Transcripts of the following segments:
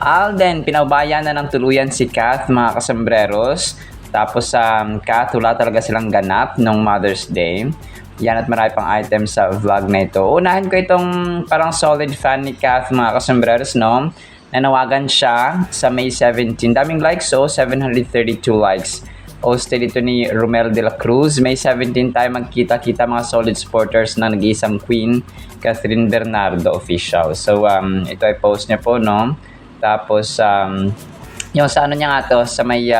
Alden, pinaubayan na ng tuluyan si Kath, mga kasambreros. Tapos Kath, wala talaga silang ganap nung Mother's Day. Yan at marami pang items sa vlog na ito. Unahin ko itong parang solid fan ni Kath, mga kasambreros, no? Nanawagan siya sa May 17. Daming likes, so 732 likes. Hosted ito ni Romel de la Cruz. May 17 tayo magkita-kita mga solid supporters na nag-iisang Queen, Catherine Bernardo official. So ito ay post niya po, no? Tapos yung sa ano niya nga to, sa may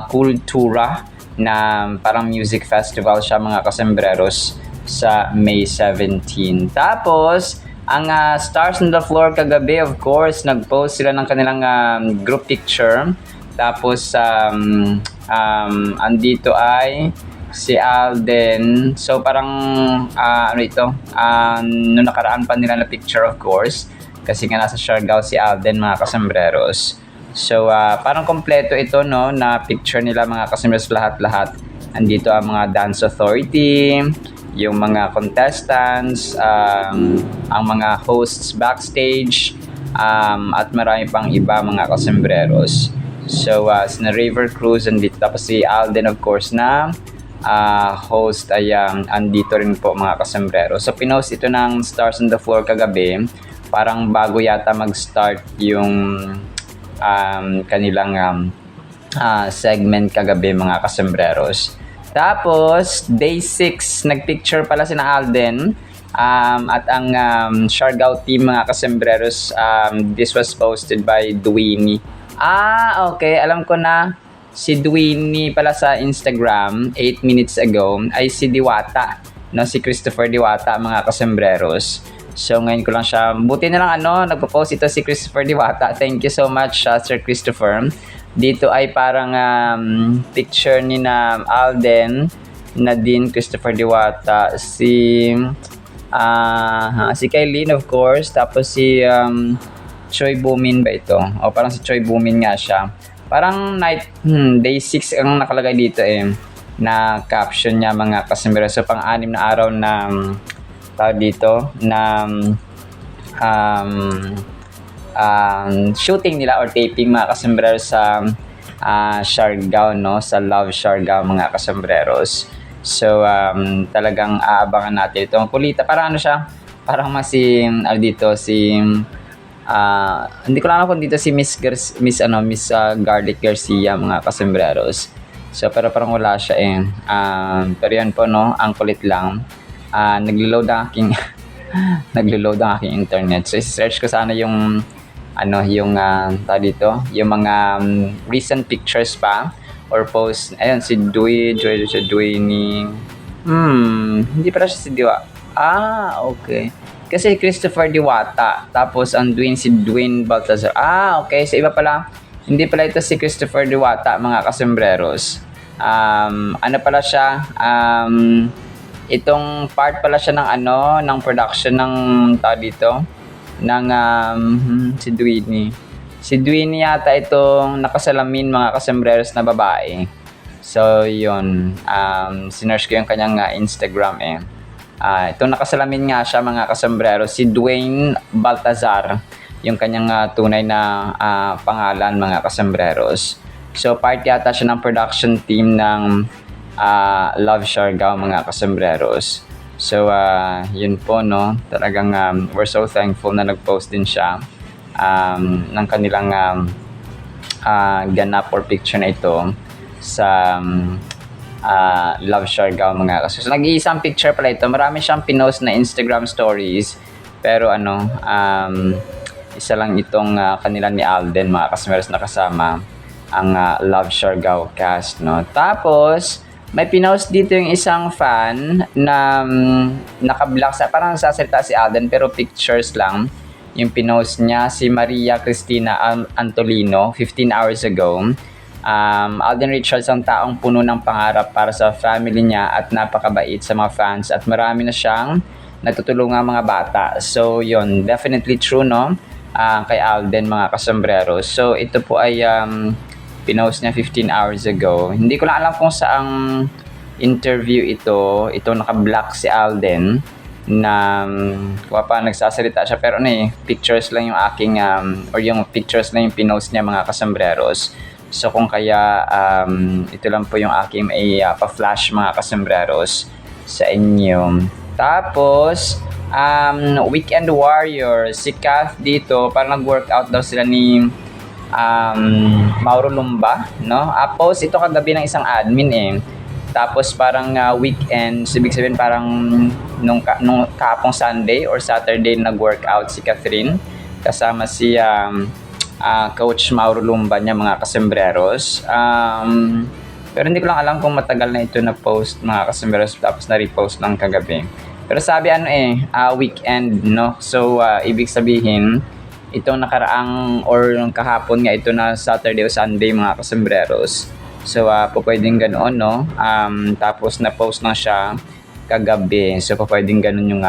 Kultura na parang music festival siya, mga kasembreros, sa May 17. Tapos ang Stars on the Floor kagabi, of course, nag-post sila ng kanilang group picture. Tapos andito ay si Alden. So parang ano ito, noong nakaraan pa nila na picture, of course, kasi nga nasa Siargao si Alden, mga kasembreros. So parang kompleto ito, no, na picture nila, mga kasembreros, lahat-lahat. Andito ang mga dance authority, yung mga contestants, ang mga hosts backstage, at marami pang iba, mga kasembreros. So, sina River Cruz andito, tapos si Alden, of course, na host ay andito rin po, mga kasombrero. So, pinost ito ng Stars on the Floor kagabi. Parang bago yata mag-start yung kanilang segment kagabi, mga kasombreros. Tapos, day 6, nagpicture pala sina Alden at ang Siargao team, mga kasombreros. This was posted by Duini. Okay. Alam ko na. Si Dwayne pala sa Instagram 8 minutes ago ay si Diwata, no? Si Christopher Diwata, mga kasembreros. So ngayon ko lang siya, buti na lang nagpo-post ito si Christopher Diwata. Thank you so much, Sir Christopher. Dito ay parang picture ni na Alden, Nadine, Christopher Diwata, si Kailin, of course, tapos si Choi Bumin ba ito? O parang si Choi Bumin nga siya. Parang day 6 ang nakalagay dito na caption niya, mga kasembero. So pang-anim na araw na tawag dito na shooting nila or taping, mga kasembero, sa Siargao, no? Sa Love Siargao, mga kasembreros. So talagang aabangan natin ito. Kulita, parang ano siya? Parang dito si hindi ko lang alam kung dito si Miss Garlic Garcia, mga kasembreros. So pero parang wala siya pero yan po, no, ang kulit lang. Naglo-load ang aking naglo-load ang aking internet. So i-search ko sana yung dito, yung mga recent pictures pa or post. Ayun, si Dwayne. Hindi pala siya si Diwa. Okay. Kasi Christopher Diwata, tapos ang Dwayne, si Dwayne Baltazar. Okay. So iba pala. Hindi pala ito si Christopher Diwata, mga kasembreros. Ano pala siya? Itong part pala siya ng production ng dito ng si Dwayne. Si Dwayne yata itong nakasalamin, mga kasembreros, na babae. So yun, sinearch ko yung kanyang Instagram itong nakasalamin nga siya, mga kasombrero, si Dwayne Baltazar, yung kanyang tunay na pangalan, mga kasombreros. So part yata siya ng production team ng Love Siargao, mga kasombreros. So yun po, no, talagang we're so thankful na nag-post din siya ng kanilang ganap or picture na ito sa Love Siargao, mga kaso. So, nag-iisang picture pala ito. Marami siyang pinost na Instagram stories. Pero isa lang itong kanila ni Alden, mga kasmeros, na kasama ang Love Siargao cast, no. Tapos may pinost dito yung isang fan na naka-block parang sasalita si Alden pero pictures lang yung pinost niya, si Maria Cristina Antolino 15 hours ago. Alden Richards ang taong puno ng pangarap para sa family niya at napakabait sa mga fans at marami na siyang natutulungan mga bata. So yun, definitely true, no, kay Alden, mga kasombrero. So ito po ay pinost niya 15 hours ago. Hindi ko lang alam kung saang interview ito naka-block si Alden. na pa nagsasalita siya, pero pictures lang yung aking or yung pictures lang yung pinost niya mga kasambreros. So kung kaya ito lang po yung aking pa-flash mga kasambreros sa inyo. Tapos Weekend Warrior, si Kath dito, parang nag-workout daw sila ni Mauro Lumba, no? Post ito kagabi ng isang admin Tapos parang weekend, so ibig sabihin parang nung kapong Sunday or Saturday nag-workout si Catherine kasama si Coach Mauro Lumba niya mga kasembreros. Pero hindi ko lang alam kung matagal na ito na-post mga kasembreros, tapos na-repost lang kagabi. Pero sabi weekend, no? So ibig sabihin itong nakaraang or kahapon nga ito na Saturday o Sunday mga kasembreros. So, pwedeng ganoon, no? Tapos, na-post na siya kagabi. So, pwedeng ganoon yung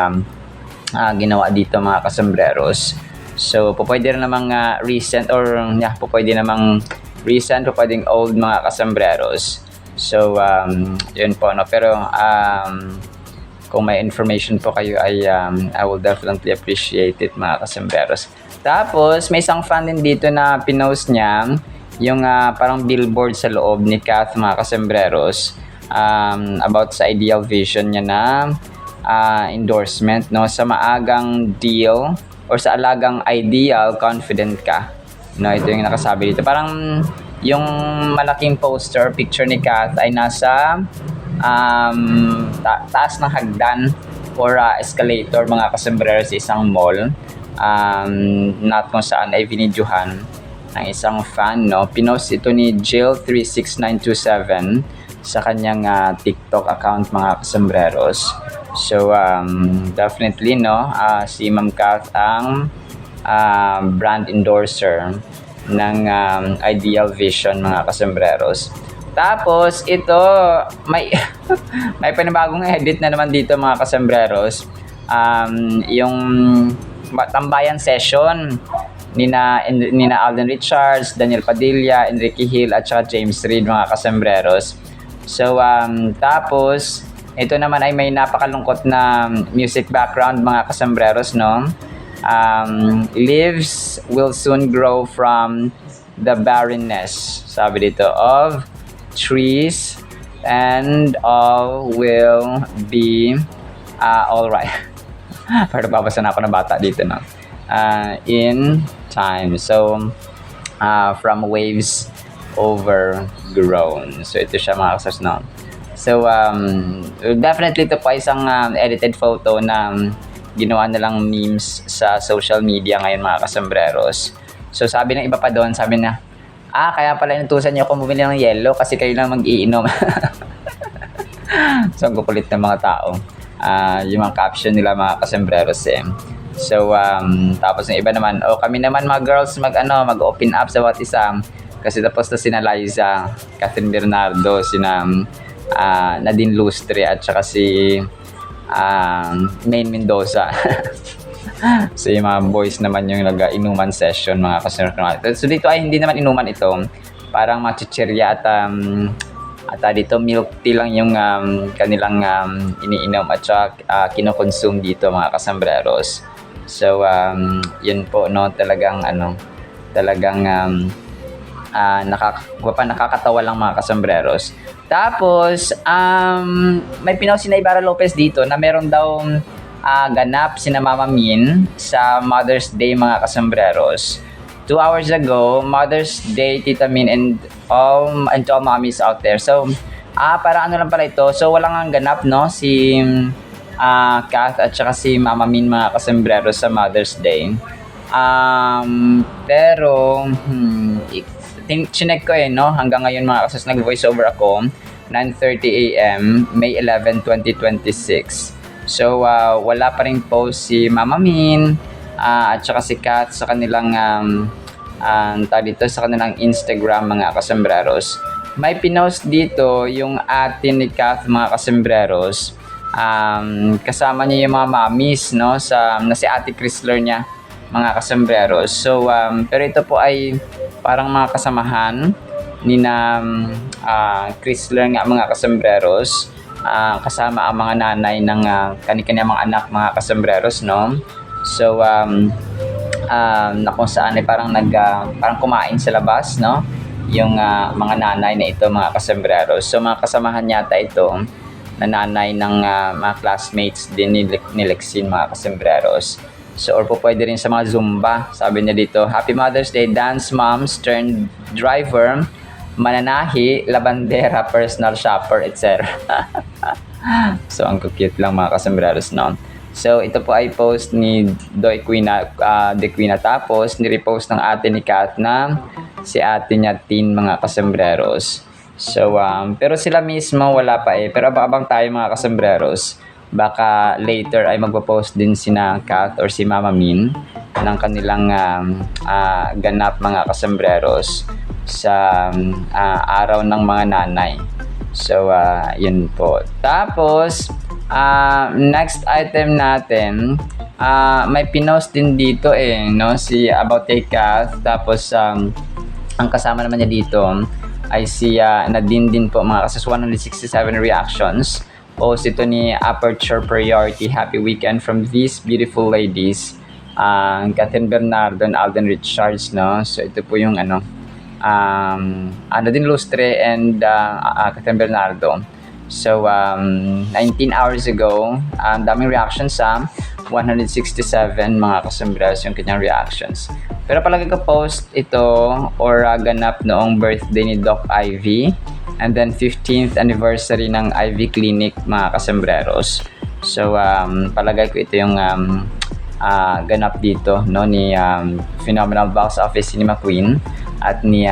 ginawa dito mga kasembreros. So, pwede rin namang recent or, pwede namang recent, pwedeng old mga kasembreros. So, yun po, no? Pero, kung may information po kayo ay I will definitely appreciate it mga kasembreros. Tapos, may isang fan din dito na pinost niya yung parang billboard sa loob ni Kath mga kasembreros about sa Ideal Vision niya na endorsement, no, sa maagang deal or sa alagang ideal confident ka, no. Ito yung nakasabi dito, parang yung malaking poster picture ni Kath ay nasa taas ng hagdan or escalator mga kasembreros sa isang mall, not kung saan ay vinidyohan ng isang fan, no. Pinost ito ni Jill36927 sa kanyang TikTok account mga kasembreros. So definitely, no, si Ma'am Kath ang brand endorser ng Ideal Vision mga kasembreros. Tapos ito may may panibagong edit na naman dito mga kasembreros. Yung tambayan session nina Alden Richards, Daniel Padilla, Enrique Hill at saka James Reid mga kasembreros. So tapos ito naman ay may napakalungkot na music background mga kasembreros, no. Leaves will soon grow from the barrenness, sabi dito, of trees, and all will be all right. Pero babasa na ako ng bata dito, no. In time. So, from waves overgrown. So, ito siya mga kasers, no. So, definitely ito po isang edited photo na ginawa na lang memes sa social media ngayon mga kasembreros. So, sabi ng iba pa doon, sabi na, kaya pala inutusan niyo ako bumili ng yellow kasi kayo lang mag-iinom. So, ang kukulit ng mga tao. Yung mga caption nila mga kasembreros So, tapos yung iba naman, kami naman mga girls mag-open up sa bawat isa. Kasi tapos na sina Liza, Catherine Bernardo, sina Nadine Lustre at saka si Maine Mendoza. So yung mga boys naman yung nag-inuman session mga kasembreros. So dito ay hindi naman inuman ito. Parang machichirya at dito milk tea lang yung kanilang iniinom at saka kinokonsume dito mga kasembreros. So yun po, no, talagang nakakatawa lang mga kasembreros. Tapos may pinost si Naibara Lopez dito na meron daw ganap sina Mama Min sa Mother's Day mga kasembreros. 2 hours ago, Mother's Day, Tita Min, and to all mommies out there. So, para lang pala ito. So, walang ang ganap, no? Si Kath at saka si Mama Min mga kasembreros sa Mother's Day. Pero, chinek ko no? Hanggang ngayon mga kasas, nag-voiceover ako. 9:30 a.m., May 11, 2026. So, wala pa rin post si Mama Min at saka si Kath sa kanilang sa kanilang Instagram mga kasembreros. May pinost dito yung atin ni Kath mga kasembreros. Kasama niya yung mga mommies, no, na si Ate Chrysler niya mga kasembreros. So, pero ito po ay parang mga kasamahan ni na Chrysler nga mga kasembreros. kasama ang mga nanay ng kani-kanyang mga anak, mga kasembreros, no? So, na kung saan ay parang parang kumain sa labas, no? Yung mga nanay na ito, mga kasembreros. So, mga kasamahan yata ito na nanay ng mga classmates din ni Lexine, mga kasembreros. So, or po pwede rin sa mga Zumba. Sabi niya dito, Happy Mother's Day, dance moms turned driver, mananahi, labandera, personal shopper, etc. So, ang cute lang, mga kasembreros, no? So, ito po ay post ni De Quina, tapos ni-repost ng ate ni Kat na si ate niya Tin, mga kasembreros. So, pero sila mismo wala pa eh. Pero abang tayo, mga kasembreros. Baka later ay magpo-post din sina Kat or si Mama Min ng kanilang ganap, mga kasembreros sa araw ng mga nanay. So, yun po. Tapos, next item natin, may pinost din dito no? Si About Kay Kat. Tapos, ang kasama naman niya dito ay si Nadine din po, mga kasas, 167 reactions. Post ito ni Aperture Priority, happy weekend from these beautiful ladies, Catherine Bernardo and Alden Richards, no? So ito po yung Nadine Lustre and Catherine Bernardo. So 19 hours ago, daming reactions sa 167, mga kasembreros, yung kanyang reactions. Pero palagi ko post ito or ganap noong birthday ni Doc Ivy. And then 15th anniversary ng Ivy Clinic, mga kasembreros. So palagay ko ito yung ganap dito, no, ni Phenomenal Box Office Cinema Queen at ni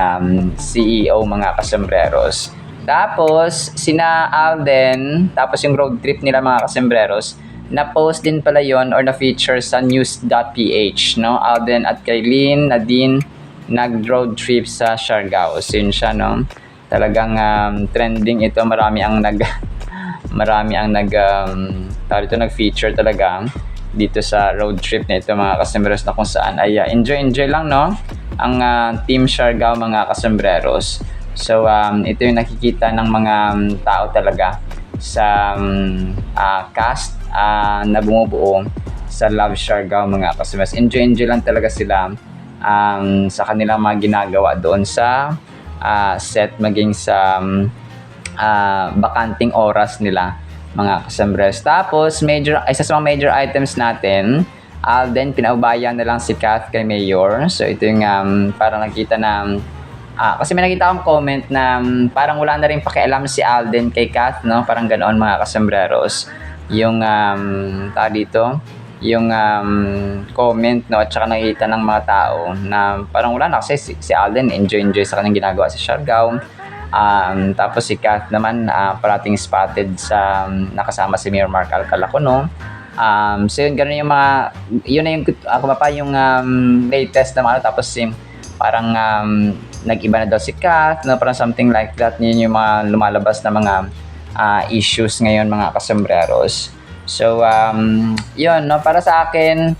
CEO, mga kasembreros. Tapos sina Alden, tapos yung road trip nila, mga kasembreros, na-post din pala yon or na-feature sa news.ph, no? Alden at Kaylin, Nadine, nag-road trip sa Siargao. So yun siya, no? Talagang trending ito, marami ang nag-feature talaga dito sa road trip na ito, mga kasembreros, na kung saan ay enjoy lang, no, ang Team Siargao, mga kasembreros. So ito yung nakikita ng mga tao talaga sa cast na bumubuo sa Love Siargao, mga kasembreros. Enjoy lang talaga sila sa kanilang mga ginagawa doon sa set, maging sa bakanting oras nila, mga kasembreros. Tapos isa sa mga major items natin, Alden, pinaubayan na lang si Kath kay Mayor. So ito yung parang nakita na kasi may nakita akong comment na parang wala na rin pakialam si Alden kay Kath, no? Parang ganoon, mga kasembreros, yung dito yung comment, no, at saka nakita ng mga tao na parang wala na kasi si Alden enjoy sa kanyang ginagawa sa Siargao. Tapos si Kath naman parating spotted sa nakasama si Mayor Mark Alcalacono. So yun, ganun yung yun na yung ako pa yung latest na tapos parang nag-iba na daw si Kath, no, parang something like that. Yun yung mga lumalabas na mga issues ngayon, mga kasembreros. So, yun, no, para sa akin,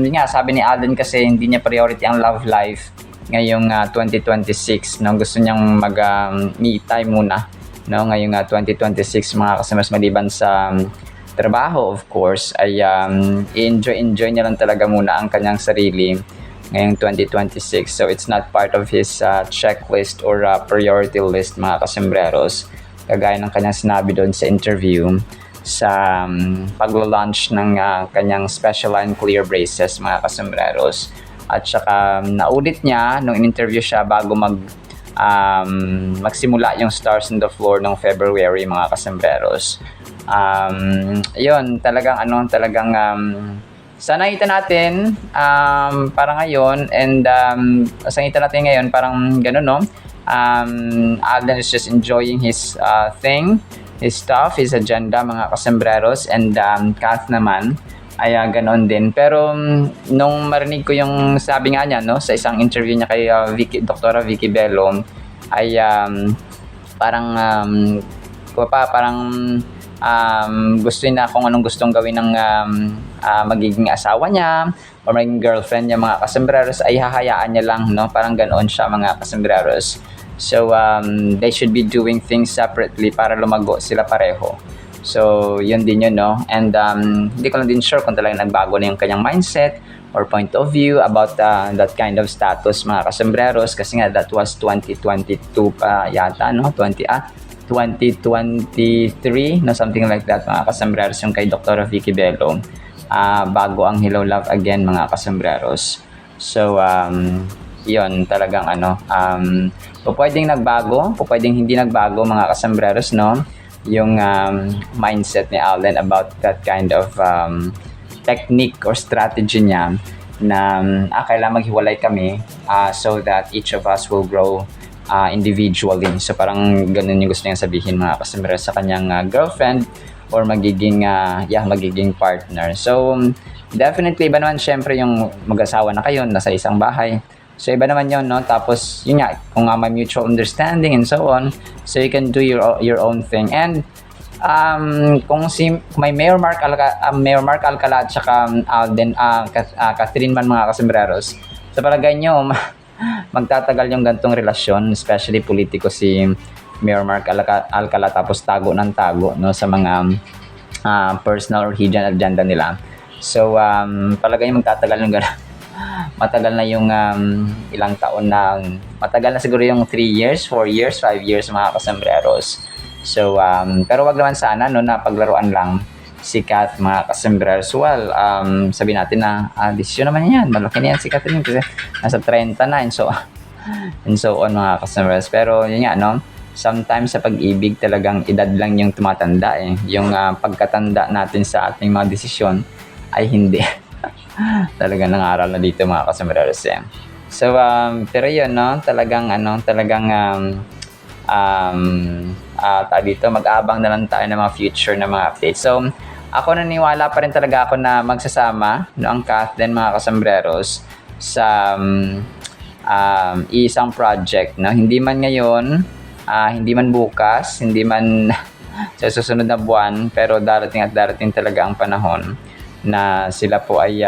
yun nga, sabi ni Alden kasi hindi niya priority ang love life ngayong 2026, no, gusto niyang me time muna, no, ngayong 2026, mga kasembreros, maliban sa trabaho, of course, ay enjoy niya lang talaga muna ang kanyang sarili ngayong 2026. So, it's not part of his checklist or priority list, mga kasembreros, kagaya ng kanyang sinabi doon sa interview sa paglo-launch ng kanyang Special Line Clear Braces, mga kasembreros. At saka naulit niya nung in-interview siya bago magsimula yung Stars on the Floor ng February, mga kasembreros. Yun, talagang sana nakita natin parang ngayon, and sa nakita natin ngayon parang gano'n, no? Alden is just enjoying his his stuff, his agenda, mga kasembreros, and Kath naman ay ganoon din. Pero nung marinig ko yung sabi nga niya, no, sa isang interview niya kay Dr. Vicky Bello, ay parang gusto niya kung anong gustong gawin ng magiging asawa niya or magiging girlfriend niya, mga kasembreros, ay hahayaan niya lang, no, parang ganoon siya, mga kasembreros. So, they should be doing things separately para lumago sila pareho. So, yun din yun, no? And hindi ko lang din sure kung talagang nagbago na yung kanyang mindset or point of view about that kind of status, mga kasembreros. Kasi nga, that was 2022 pa yata, no? 2023, no? Something like that, mga kasembreros, yung kay Dr. Vicky Bello. Bago ang Hello Love Again, mga kasembreros. So, yun, talagang pwedeng nagbago, pwedeng hindi nagbago, mga kasembreros, no? Yung mindset ni Alden about that kind of technique or strategy niya na kailangan maghiwalay kami so that each of us will grow individually. So parang ganun yung gusto niyang sabihin, mga kasembreros, sa kanyang girlfriend or magiging partner. So definitely iba naman syempre yung mag-asawa na kayo, nasa isang bahay. So, iba naman yun, no? Tapos, yun nga, kung may mutual understanding and so on, so you can do your own thing. And, kung may Mayor Mark Alcala at saka Alden, Catherine man, mga kasembreros, sa palagay nyo, magtatagal yung gantong relasyon, especially politiko si Mayor Mark Alcala, tapos tago ng tago, no? Sa mga personal or hidden agenda nila. So, palagay nyo magtatagal yung gano'n. Matagal na yung ilang taon na, matagal na siguro yung 3 years, 4 years, 5 years, mga kasembreros. So, pero wag naman sana, no, na paglaruan lang si Kat, mga kasembreros. Well, sabi natin na, desisyon naman yan, malaki na yan si Catherine kasi nasa 30 na, and so on, mga kasembreros. Pero yun nga, no, sometimes sa pag-ibig talagang edad lang yung tumatanda eh. Yung pagkatanda natin sa ating mga desisyon ay hindi. Talagang nangaral na dito, mga kasembreros eh. So, pero yun, no, talagang dito, mag-aabang na lang tayo ng mga future na mga updates. So, ako naniwala pa rin talaga ako na magsasama, no, ang Kathleen, mga kasembreros, sa isang project, no. Hindi man ngayon, hindi man bukas, hindi man sa susunod na buwan, pero darating at darating talaga ang panahon na sila po ay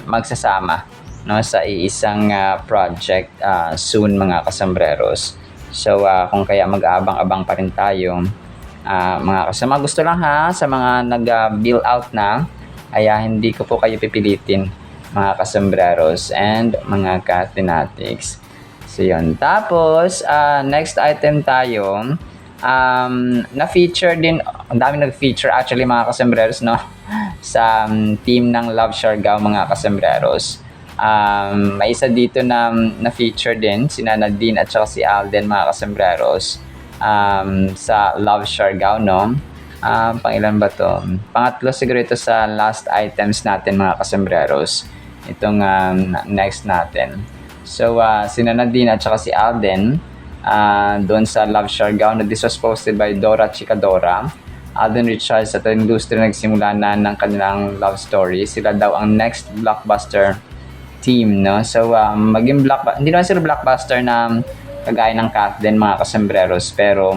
magsasama, no, sa iisang project soon, mga kasembreros. So kung kaya mag-aabang-abang pa rin tayo, mga kasama. Gusto lang sa mga nag-bill out na, ay hindi ko po kayo pipilitin, mga kasembreros and mga Kathinatics. So yun. Tapos next item tayo, na-feature din, ang dami nag-feature actually, mga kasembreros, no, sa team ng Love Siargao, mga kasembreros. May isa dito na na-feature din, si Nadine at saka si Alden, mga kasembreros, sa Love Siargao, no. Pangilan ba to? Pangatlo siguro ito sa last items natin, mga kasembreros. Itong next natin. So, si Nadine at saka si Alden, doon sa Love Siargao, na this was posted by Dora Chicadora. Alden Richards at industry nagsimula na ng kanilang love story. Sila daw ang next blockbuster team, no? So, maging hindi naman sila blockbuster na kagaya ng Kathleen, mga kasembreros, pero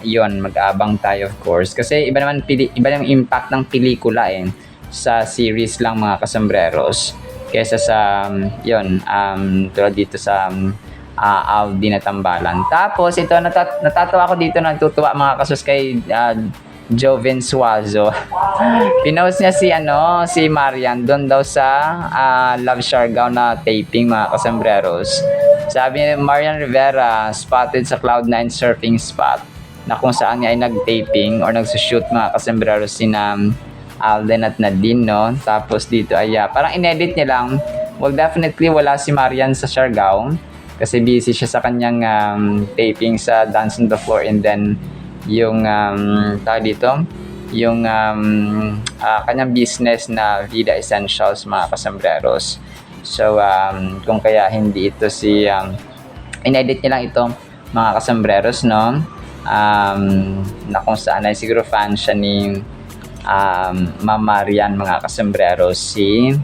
yun, mag-aabang tayo, of course. Kasi iba yung impact ng pelikula sa series lang, mga kasembreros, kesa sa yun, tulad dito sa Aldi na Tambalan. Tapos ito, natatawa ako dito, natutuwa, mga kasus, kay Joven Suazo. Pinost niya si Marian doon daw sa Love Siargao na taping, mga kasembreros. Sabi ni Marian Rivera spotted sa Cloud9 surfing spot, na kung saan niya ay nag-taping or nagsushoot, mga kasembreros, sina Alden at Nadine, no? Tapos dito ay parang inedit niya lang. Well, definitely wala si Marian sa Siargao kasi busy siya sa kanyang taping sa Dance on the Floor, and then yung yung kanyang business na Vida Essentials, mga kasembreros. So kung kaya hindi ito inedit niya lang ito, mga kasembreros, no, na kung saan ay siguro fan siya ni Ma'am Marian, mga kasembreros, si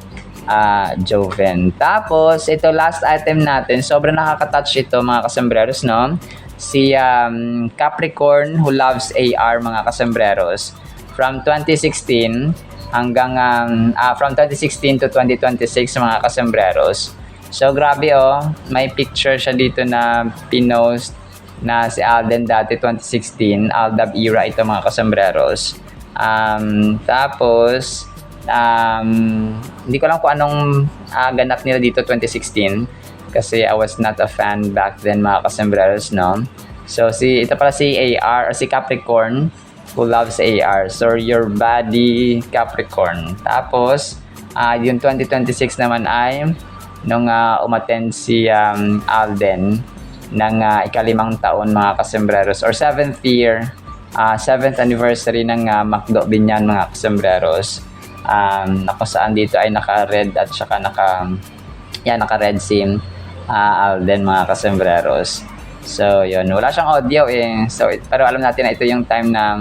Joven. Tapos ito, last item natin, sobrang nakaka-touch ito, mga kasembreros, no, si Capricorn who loves AR, mga kasembreros, from 2016 hanggang from 2016 to 2026, mga kasembreros. So grabe may picture siya dito na pinost na si Alden dati 2016, Aldab era ito mga kasambreros. Tapos hindi ko lang kung anong ganap nila dito 2016 kasi I was not a fan back then mga kasambreros, no? So ito pala si AR or si Capricorn who loves AR. So your body Capricorn. Tapos yung 2026 naman ay nung umattend si Alden ng ikalimang taon mga kasambreros or 7th year, 7th anniversary ng Macdo Binyan mga kasambreros. Na kung saan dito ay naka-red at saka naka-red si Alden mga kasambreros. So yun, wala siyang audio so pero alam natin na ito yung time na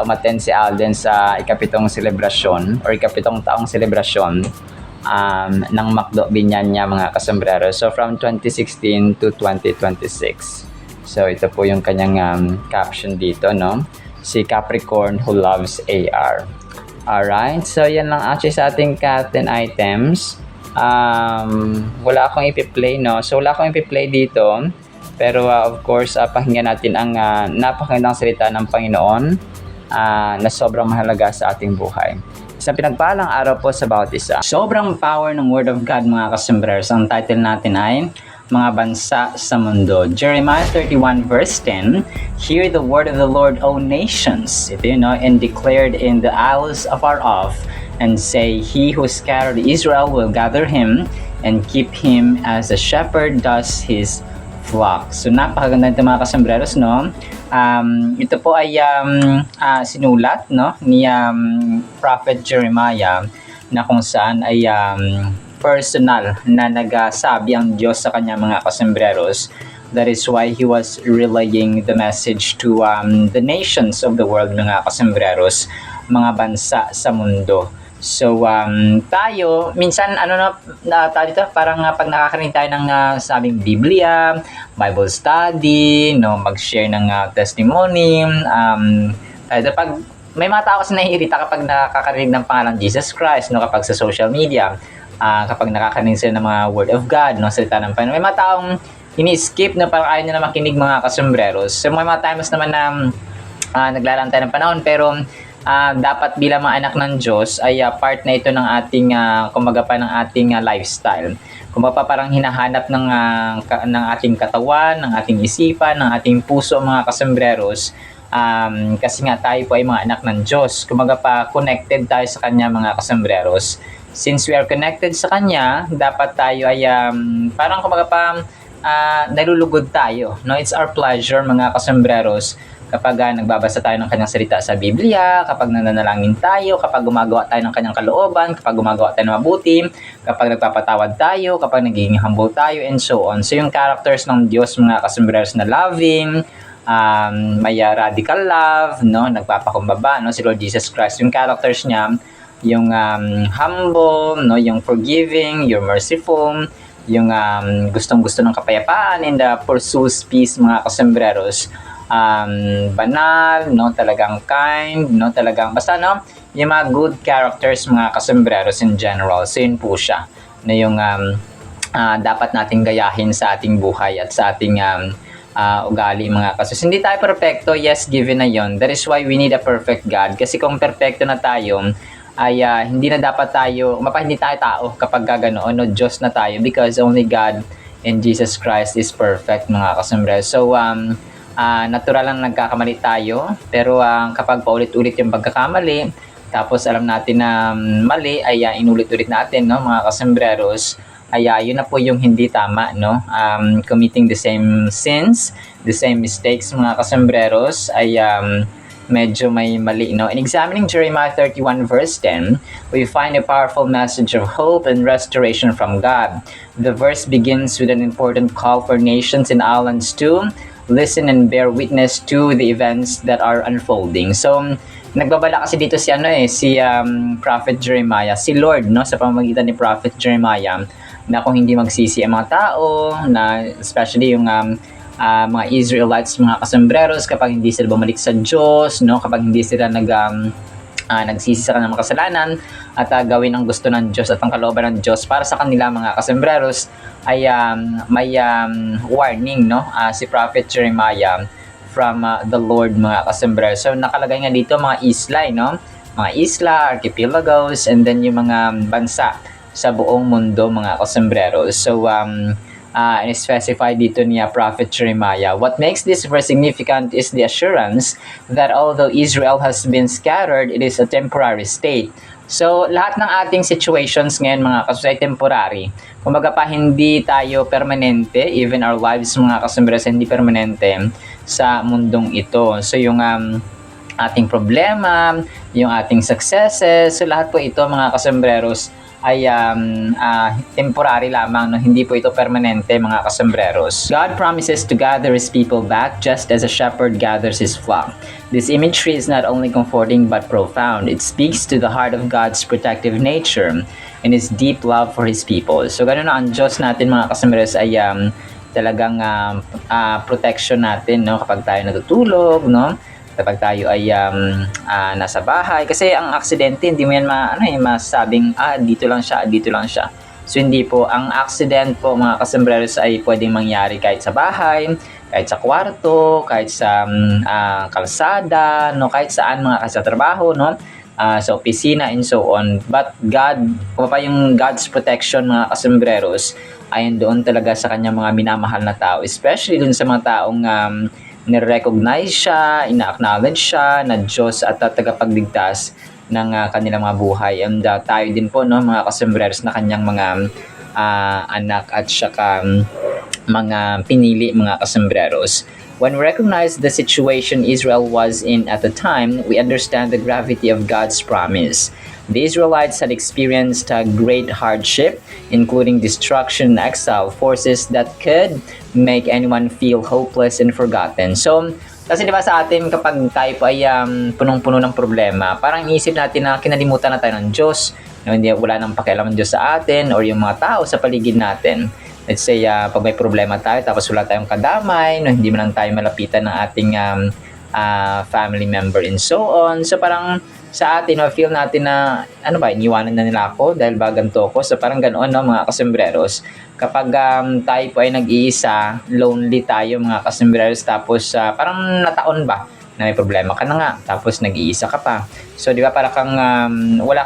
umattend si Alden sa ikapitong selebrasyon or ikapitong taong selebrasyon ng Macdo Binyan niya mga kasambreros. So from 2016 to 2026. So ito po yung kanyang caption dito, no? Si Capricorn who loves AR. Alright, so yan lang actually sa ating Cat 10 items. Wala akong ipi-play, no? So wala akong ipi-play dito. Pero of course, pakinggan natin ang napakagandang salita ng Panginoon na sobrang mahalaga sa ating buhay. Isang pinagpalang araw po sa bawat isa. Sobrang power ng Word of God mga kasambreros. Ang title natin ay Mga Bansa sa Mundo. Jeremiah 31 verse 10, Hear the word of the Lord, O nations. Ito yun, no? And declared in the isles afar off, and say, He who scattered Israel will gather him, and keep him as a shepherd does his flock. So napakaganda nito mga kasambreros, no? Ito po ay sinulat, no, ni Prophet Jeremiah na kung saan ay personal na nagsabi ang Diyos sa kanya mga kasambreros. That is why he was relaying the message to the nations of the world mga kasambreros, mga bansa sa mundo. So tayo minsan tayo dito parang pag nakakarinig tayo ng sabing Biblia, Bible study, no, mag-share ng testimony, tayo pag may mga tao kasi naiirita kapag nakakarinig ng pangalan Jesus Christ, no, kapag sa social media, kapag nakakarinig sila ng mga word of God, no, salita ng Panginoon. May mga taong ini-skip na parang ayaw nila makinig mga kasambreros. So may mga times naman na naglalaan tayo ng panahon, pero dapat bilang mga anak ng Diyos ay part na ito ng ating kumbaga pa ng ating lifestyle. Kumbaga parang hinahanap ng ating katawan, ng ating isipan, ng ating puso mga kasambreros. Kasi nga tayo po ay mga anak ng Diyos. Kumbaga pa connected tayo sa Kanya mga kasambreros. Since we are connected sa Kanya, dapat tayo ay parang kumbaga pa nalulugod tayo. No? It's our pleasure mga kasambreros kapag nagbabasa tayo ng Kanyang salita sa Biblia, kapag nananalangin tayo, kapag gumagawa tayo ng Kanyang kalooban, kapag gumagawa tayo ng mabuti, kapag nagpapatawad tayo, kapag nagiging humble tayo, and so on. So yung characters ng Diyos mga kasambreros na loving, may radical love, no, nagpapakumbaba, no, si Lord Jesus Christ, yung characters niya, yung humble, no, yung forgiving, yung merciful, yung gustong-gusto ng kapayapaan and pursues peace mga kasambreros. Banal, no, talagang kind, no, talagang basta, no, yung mga good characters mga kasambreros in general. So yun po siya na yung dapat nating gayahin sa ating buhay at sa ating ugali mga kasus. Hindi tayo perfecto, yes, given na yon. That is why we need a perfect God. Kasi kung perfecto na tayo, ay hindi na dapat tayo, hindi tayo tao kapag ganoon, no, Diyos na tayo, because only God and Jesus Christ is perfect mga kasambreros. So natural lang nagkakamali tayo, pero kapag paulit-ulit yung pagkakamali, tapos alam natin na mali, ay inulit-ulit natin, no, mga kasambreros, ay yun na po yung hindi tama, no, committing the same sins, the same mistakes mga kasambreros, ay medyo may mali, no. In examining Jeremiah 31 verse 10, we find a powerful message of hope and restoration from God. The verse begins with an important call for nations and islands to listen and bear witness to the events that are unfolding. So nagbabala kasi dito si Prophet Jeremiah, si Lord, no, sa pamamagitan ni Prophet Jeremiah, na kung hindi magsisi ang mga tao, na especially yung mga Israelites, mga kasambreros, kapag hindi sila bumalik sa Diyos, no, kapag hindi sila nagsisi sa kanilang mga kasalanan at gawin ang gusto ng Diyos at ang kalooban ng Diyos para sa kanila mga kasembreros, ay may warning, no? Si Prophet Jeremiah from the Lord mga kasembreros. So nakalagay nga dito mga isla, no? Mga isla, archipelagos, and then yung mga bansa sa buong mundo mga kasembreros. So specified dito niya Prophet Jeremiah. What makes this verse significant is the assurance that although Israel has been scattered, it is a temporary state. So, lahat ng ating situations ngayon mga kasus ay temporary. Kumbaga pa, hindi tayo permanente, even our lives mga kasembreros hindi permanente sa mundong ito. So, yung ating problema, yung ating successes, so lahat po ito mga kasembreros ay temporary lamang, no? Hindi po ito permanente mga kasembreros. God promises to gather His people back just as a shepherd gathers his flock. This imagery is not only comforting but profound. It speaks to the heart of God's protective nature and His deep love for His people. So ganun na ang Diyos natin mga kasembreros ay talagang protection natin, no? Kapag tayo natutulog, no? Kapag tayo ay nasa bahay. Kasi ang aksidente, hindi mo yan masabing, dito lang siya. So, hindi po. Ang accident po, mga kasembreros, ay pwedeng mangyari kahit sa bahay, kahit sa kwarto, kahit sa kalsada, no? Kahit saan, kahit sa trabaho, no? Sa opisina, and so on. But God, yung God's protection, mga kasembreros, ay doon talaga sa kanyang mga minamahal na tao. Especially doon sa mga taong nire-recognize siya, ina-acknowledge siya na Diyos at tagapagligtas ng kanilang mga buhay. And tayo din po, no, mga kasembreros, na kanyang mga anak at saka mga pinili mga kasembreros. When we recognize the situation Israel was in at the time, we understand the gravity of God's promise. The Israelites had experienced great hardship, including destruction and exile, forces that could make anyone feel hopeless and forgotten. So, kasi di ba sa atin kapag tayo po ay punong-puno ng problema, parang iisip natin na kinalimutan na tayo ng Diyos, no, hindi, wala nang pakialam ng Diyos sa atin or yung mga tao sa paligid natin. Let's say, pag may problema tayo tapos wala tayong kadamay, no, hindi man lang tayo malapitan ng ating family member and so on. So parang sa atin, feel natin na, iniwanan na nila ako dahil ba ganito ako. So parang ganoon, no, mga kasembreros. Kapag tayo po ay nag-iisa, lonely tayo mga kasembreros, tapos parang nataon ba na may problema ka na nga, tapos nag-iisa ka pa. So di ba, para kang wala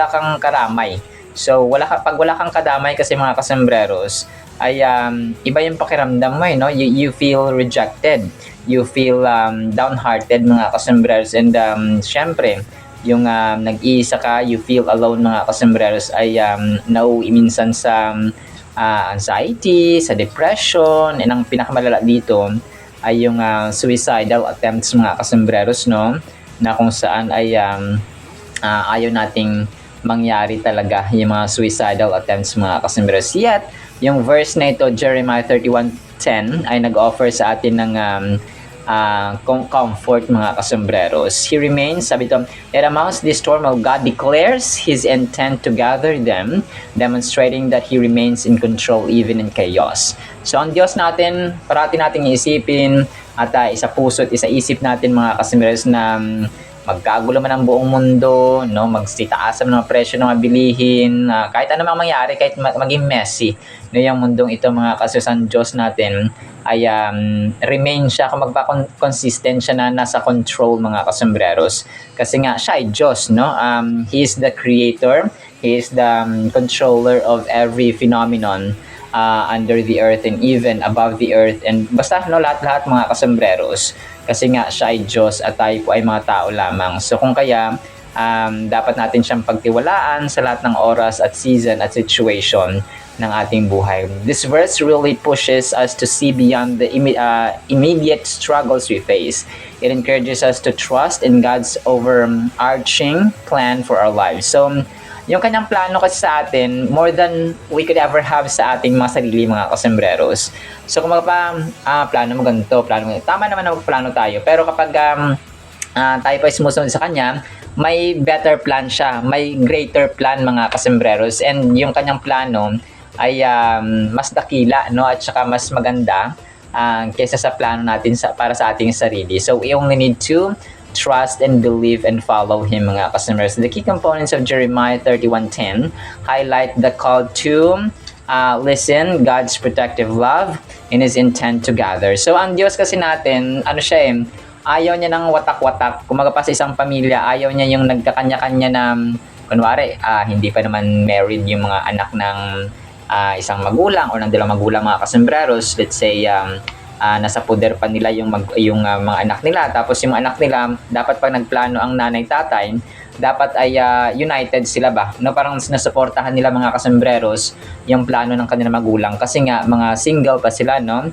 kang karamay. So pag wala kang kadamay kasi mga kasembreros, ay iba yung pakiramdam mo, no? You feel rejected, you feel downhearted mga kasembreros, and syempre yung nag-iisa ka, you feel alone mga kasembreros, ay nauwi minsan sa anxiety, sa depression, and ang pinakamalala dito ay yung suicidal attempts mga kasembreros, no, na kung saan ay ayaw nating mangyari talaga yung mga suicidal attempts mga kasembreros. Yet yung verse na ito, Jeremiah 31:10, ay nag-offer sa atin ng comfort mga kasembreros. He remains, sabi ito, yet amongst this turmoil, God declares His intent to gather them, demonstrating that He remains in control even in chaos. So ang Diyos natin, parati nating iisipin at isa puso at isa isip natin mga kasembreros na magkagulo man ang buong mundo, no, magsitaas ang mga presyo ng mga bilihin, kahit ano mang mangyari, kahit maging messy, no, yung mundong ito mga kasusan, Diyos natin ay remain siya, kung magpa-consistent siya na nasa control mga kasembreros. Kasi nga siya ay Diyos, no? He is the creator, He is the controller of every phenomenon under the earth and even above the earth, and basta, no, lahat-lahat mga kasembreros. Kasi nga siya ay Diyos at tayo po ay mga tao lamang. So kung kaya dapat natin siyang pagtiwalaan sa lahat ng oras at season at situation ng ating buhay. This verse really pushes us to see beyond the immediate struggles we face. It encourages us to trust in God's overarching plan for our lives. So yung kanyang plano kasi sa atin, more than we could ever have sa ating mga sarili mga kasembreros. So kung plano mo ganito, tama naman na magplano tayo. Pero kapag tayo pa sumusunod sa kanya, may better plan siya, may greater plan mga kasembreros. And yung kanyang plano ay mas dakila, no, at saka mas maganda kaysa sa plano natin para sa ating sarili. So we only need to trust and believe and follow Him, mga customers. The key components of Jeremiah 31:10 highlight the call to listen, God's protective love, and His intent to gather. So, ang Diyos kasi natin, ano siya ayaw niya ng watak-watak. Kumaga pa sa isang pamilya, ayaw niya yung nagkakanya-kanya na, kunwari, hindi pa naman married yung mga anak ng isang magulang o ng dalawang magulang, mga kasembreros. Let's say, nasa poder pa nila yung mga anak nila. Tapos yung anak nila, dapat pag nagplano ang nanay-tatay, dapat ay united sila ba? No, parang nasuportahan nila, mga kasembreros, yung plano ng kanilang magulang. Kasi nga, mga single pa sila, no?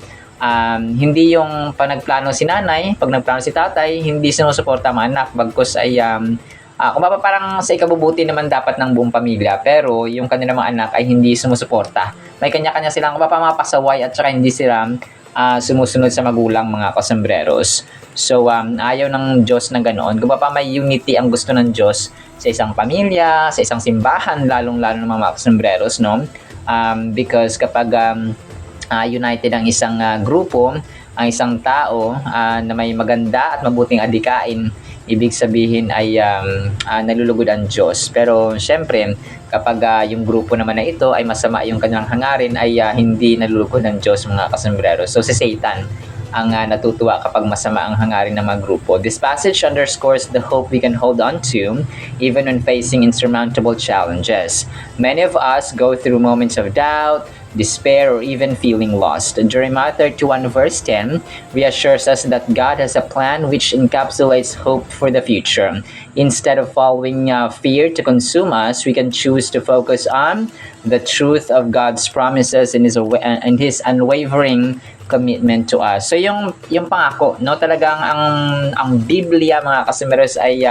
Hindi yung pag nagplano si nanay, pag nagplano si tatay, hindi sinusuporta mga anak. Bagkus ay, kung parang sa ikabubuti naman dapat ng buong pamilya, pero yung kanilang mga anak ay hindi sumusuporta. May kanya-kanya silang mga pasaway at saka hindi sila sumusunod sa magulang, mga kasembreros. So, ayaw ng Diyos na ganoon. Kung may unity ang gusto ng Diyos sa isang pamilya, sa isang simbahan, lalong-lalo ng mga kasembreros, no? Because kapag united ang isang grupo, ang isang tao na may maganda at mabuting adikain, ibig sabihin ay nalulugod ang Diyos. Pero syempre, kapag yung grupo naman na ito ay masama yung kanilang hangarin, ay hindi nalulugod ng Diyos, mga kasembreros. So si Satan ang natutuwa kapag masama ang hangarin ng mga grupo. This passage underscores the hope we can hold on to even when facing insurmountable challenges. Many of us go through moments of doubt, despair, or even feeling lost. Jeremiah 31 verse 10 reassures us that God has a plan which encapsulates hope for the future. Instead of following fear to consume us, we can choose to focus on the truth of God's promises and His unwavering commitment to us. So yung pangako, no, talagang ang Biblia, mga kasembreros, ay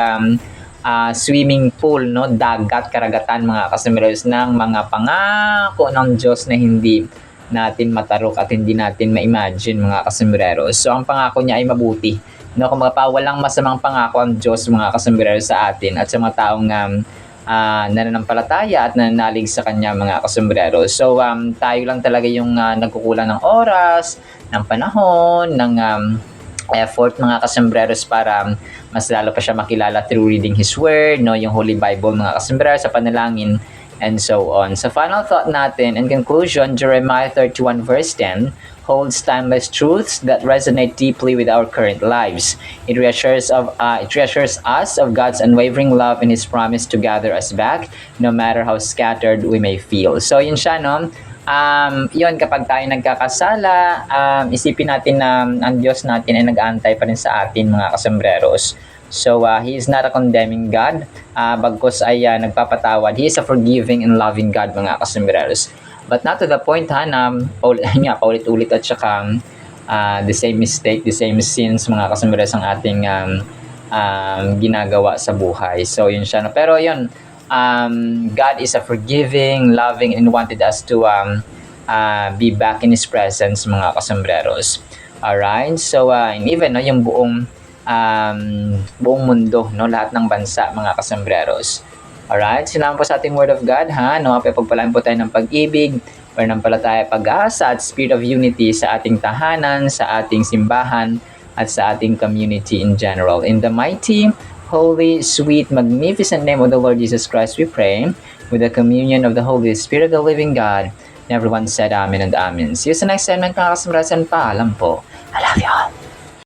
swimming pool, no, dagat, karagatan, mga kasembreros, ng mga pangako ng Diyos na hindi natin matarok at hindi natin ma-imagine, mga kasembreros. So ang pangako niya ay mabuti, no, kung walang masamang pangako ang Diyos, mga kasembreros, sa atin at sa mga taong nananampalataya at nananalig sa Kanya, mga kasembreros. So tayo lang talaga yung nagkukulang ng oras, ng panahon, ng effort, mga kasembreros, para mas lalo pa siya makilala through reading His Word, no, yung Holy Bible, mga kasembreros, sa panalangin, and so on. Sa final thought natin, in conclusion, Jeremiah 31 verse 10 holds timeless truths that resonate deeply with our current lives. It reassures us of God's unwavering love and His promise to gather us back, no matter how scattered we may feel. So yun siya, no? Yun, kapag tayo nagkakasala, isipin natin na ang Diyos natin ay nag-aantay pa rin sa atin, mga kasembreros. So, He is not a condemning God, bagkus ay nagpapatawad. He is a forgiving and loving God, mga kasembreros. But not to the point na paulit-ulit at saka the same mistake, the same sins, mga kasembreros, ang ating ginagawa sa buhay. So yun siya. Pero yun, God is a forgiving, loving, and wanted us to be back in His presence, mga kasembreros. Alright? So and even yung buong mundo, no, lahat ng bansa, mga kasembreros. Alright, sinama po sa ating Word of God, ha? No, pagpalaan po tayo ng pag-ibig, pananampalataya, pag-asa, at spirit of unity sa ating tahanan, sa ating simbahan, at sa ating community in general. In the mighty, holy, sweet, magnificent name of the Lord Jesus Christ, we pray, with the communion of the Holy Spirit of the living God. And everyone said Amen and Amen. See you sa next segment, mga kasembreros, and paalam po. I love you all.